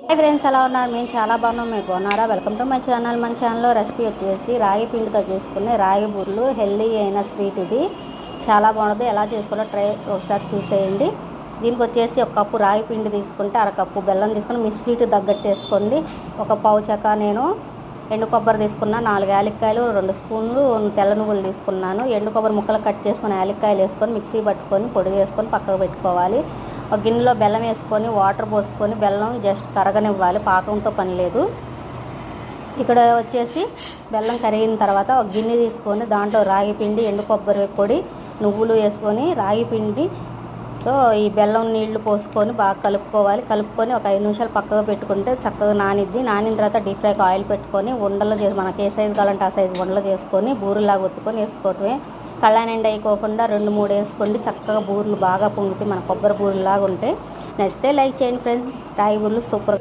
Hi friends, ఎలా ఉన్నారు? మేము చాలా బాగున్నాం. మీరు బాగున్నారా? Welcome to my channel. మన ఛానల్లో రెసిపీ వచ్చేసి రాగి పిండితో చేసుకునే రాగి బూర్లు, హెల్దీ అయిన స్వీట్. ఇది చాలా బాగుంటుంది. ఎలా చేసుకోవాలో ఒకసారి చూసేయండి. దీనికి వచ్చేసి ఒక కప్పు రాగి పిండి తీసుకుంటే అరకప్పు బెల్లం తీసుకుని మీ స్వీట్ తగ్గట్టు వేసుకోండి. ఒక పావు చెక్క నేను ఎండు కొబ్బరి తీసుకున్నా, 4 యాలక్కాయలు, 2 స్పూన్లు తెల్ల నువ్వులు తీసుకున్నాను. ఎండు కొబ్బరి ముక్కలు కట్ చేసుకొని యాలక్కాయలు వేసుకొని మిక్సీ పట్టుకొని పొడి చేసుకొని పక్కకు పెట్టుకోవాలి. ఒక గిన్నెలో బెల్లం వేసుకొని వాటర్ పోసుకొని బెల్లం జస్ట్ కరగనివ్వాలి, పాకంతో పని లేదు. ఇక్కడ వచ్చేసి బెల్లం కరిగిన తర్వాత ఒక గిన్నె తీసుకొని దాంట్లో రాగి పిండి, ఎండు కొబ్బరి పొడి, నువ్వులు వేసుకొని రాగి పిండితో ఈ బెల్లం నీళ్లు పోసుకొని బాగా కలుపుకొని ఒక 5 నిమిషాలు పక్కగా పెట్టుకుంటే చక్కగా నానిద్ది. నానిన తర్వాత డీప్ ఫ్రైకి ఆయిల్ పెట్టుకొని ఉండలు చేసి మనకి ఏ సైజు కావాలంటే ఆ సైజు ఉండలు చేసుకొని బూరెలాగా ఒత్తుకొని వేసుకోవటమే. కళ్ళ నిండా వేయకోకుండా 2-3 వేసుకోండి. చక్కగా బూరెలు బాగా పొంగుతాయి, మన కొబ్బరి బూరెలాగా ఉంటాయి. నచ్చితే లైక్ చేయండి ఫ్రెండ్స్. రాగి బూరెలు సూపర్.